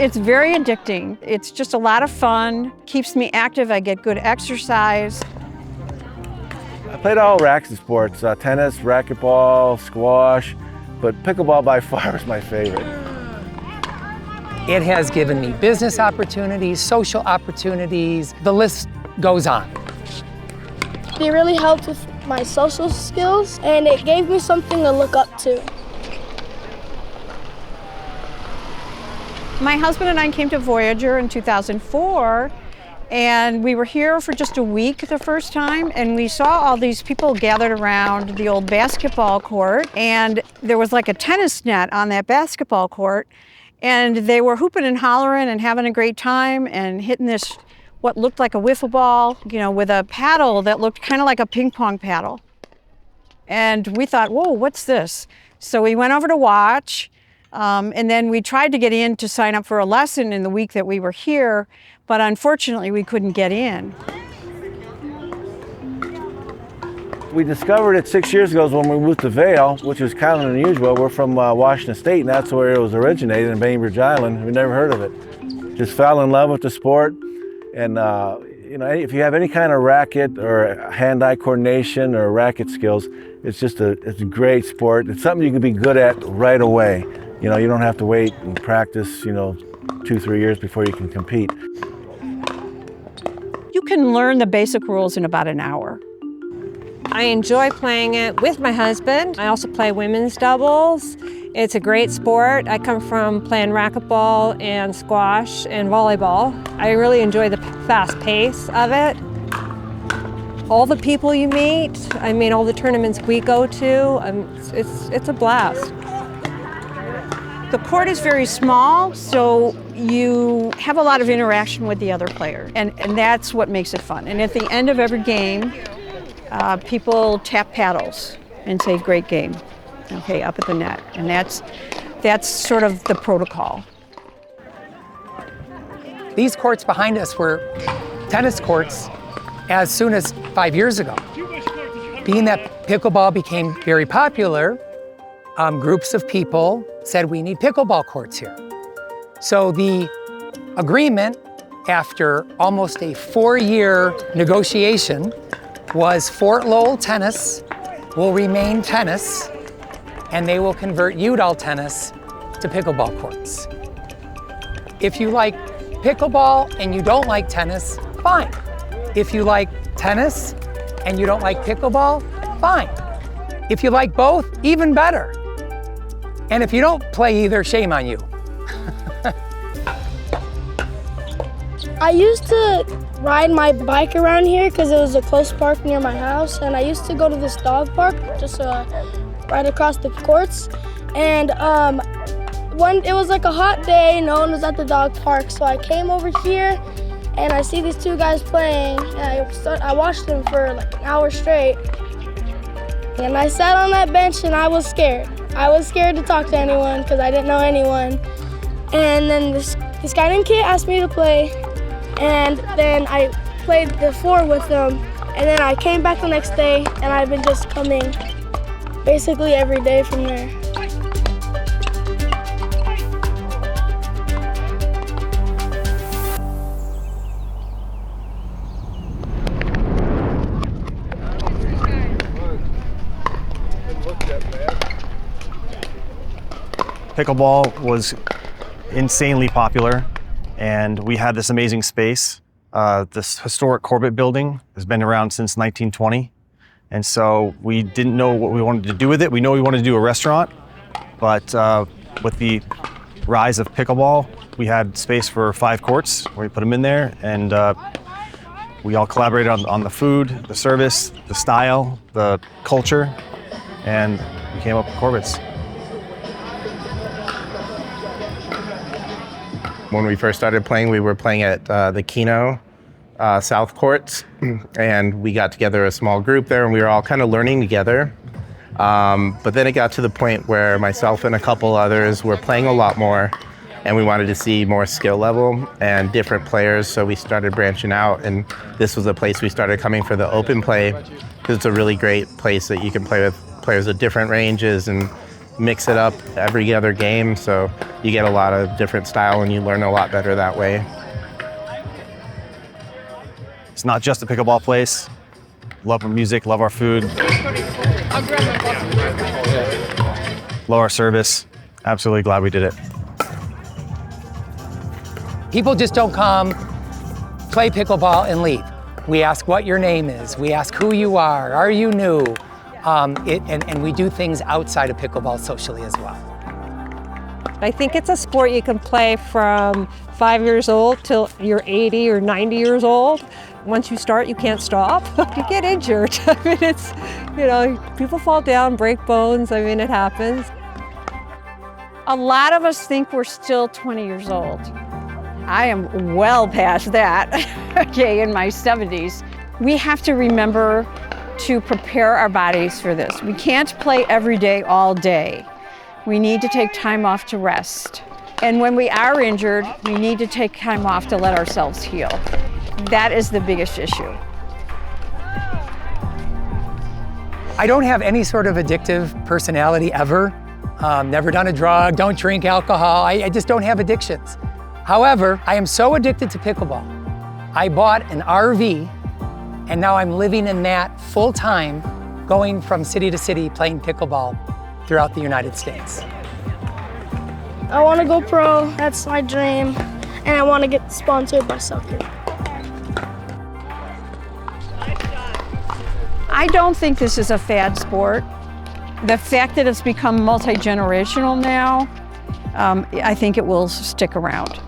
It's very addicting. It's just a lot of fun, keeps me active, I get good exercise. I played all racket sports, tennis, racquetball, squash, but pickleball by far is my favorite. It has given me business opportunities, social opportunities, the list goes on. It really helped with my social skills, and it gave me something to look up to. My husband and I came to Voyager in 2004, and we were here for just a week the first time, and we saw all these people gathered around the old basketball court, and there was like a tennis net on that basketball court, and they were hooping and hollering and having a great time and hitting this, what looked like a wiffle ball, you know, with a paddle that looked kind of like a ping pong paddle. And we thought, whoa, what's this? So we went over to watch. And then we tried to get in to sign up for a lesson in the week that we were here, but unfortunately we couldn't get in. We discovered it 6 years ago when we moved to Vail, which is kind of unusual. We're from Washington State, and that's where it was originated, in Bainbridge Island. We never heard of it. Just fell in love with the sport, and you know, if you have any kind of racket or hand-eye coordination or racket skills, it's a great sport. It's something you can be good at right away. You know, you don't have to wait and practice, you know, 2-3 years before you can compete. You can learn the basic rules in about an hour. I enjoy playing it with my husband. I also play women's doubles. It's a great sport. I come from playing racquetball and squash and volleyball. I really enjoy the fast pace of it. All the people you meet, I mean, all the tournaments we go to, it's a blast. The court is very small, so you have a lot of interaction with the other player, and that's what makes it fun. And at the end of every game, people tap paddles and say, great game, okay, up at the net. And that's sort of the protocol. These courts behind us were tennis courts as soon as 5 years ago. Being that pickleball became very popular, groups of people said we need pickleball courts here. So the agreement, after almost a 4-year negotiation, was Fort Lowell Tennis will remain tennis, and they will convert Udall Tennis to pickleball courts. If you like pickleball and you don't like tennis, fine. If you like tennis and you don't like pickleball, fine. If you like both, even better. And if you don't play either, shame on you. I used to ride my bike around here because it was a close park near my house, and I used to go to this dog park just right across the courts. And it was like a hot day, no one was at the dog park, so I came over here and I see these two guys playing, and I watched them for like an hour straight. And I sat on that bench and I was scared. I was scared to talk to anyone because I didn't know anyone. And then this guy named Kit asked me to play, and then I played the floor with them, and then I came back the next day, and I've been just coming basically every day from there. Pickleball was insanely popular, and we had this amazing space. This historic Corbett building has been around since 1920, and so we didn't know what we wanted to do with it. We know we wanted to do a restaurant, but with the rise of pickleball, we had space for 5 courts where we put them in there, and we all collaborated on the food, the service, the style, the culture, and we came up with Corbett's. When we first started playing, we were playing at the Keno South Courts, and we got together a small group there, and we were all kind of learning together. But then it got to the point where myself and a couple others were playing a lot more, and we wanted to see more skill level and different players, so we started branching out, and this was a place we started coming for the open play, because it's a really great place that you can play with players of different ranges and mix it up every other game, so you get a lot of different style and you learn a lot better that way. It's not just a pickleball place. Love our music, love our food. Love our service. Absolutely glad we did it. People just don't come, play pickleball, and leave. We ask what your name is. We ask who you are you new? And we do things outside of pickleball socially as well. I think it's a sport you can play from 5 years old till you're 80 or 90 years old. Once you start, you can't stop. You get injured. I mean, it's, people fall down, break bones. I mean, it happens. A lot of us think we're still 20 years old. I am well past that, okay, in my 70s. We have to remember to prepare our bodies for this. We can't play every day, all day. We need to take time off to rest. And when we are injured, we need to take time off to let ourselves heal. That is the biggest issue. I don't have any sort of addictive personality ever. Never done a drug, don't drink alcohol. I just don't have addictions. However, I am so addicted to pickleball. I bought an RV and now I'm living in that full time, going from city to city playing pickleball throughout the United States. I want to go pro, that's my dream, and I want to get sponsored by soccer. I don't think this is a fad sport. The fact that it's become multi-generational now, I think it will stick around.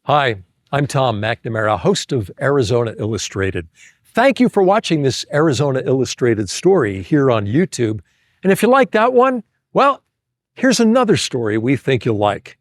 Hi, I'm Tom McNamara, host of Arizona Illustrated. Thank you for watching this Arizona Illustrated story here on YouTube. And if you like that one, well, here's another story we think you'll like.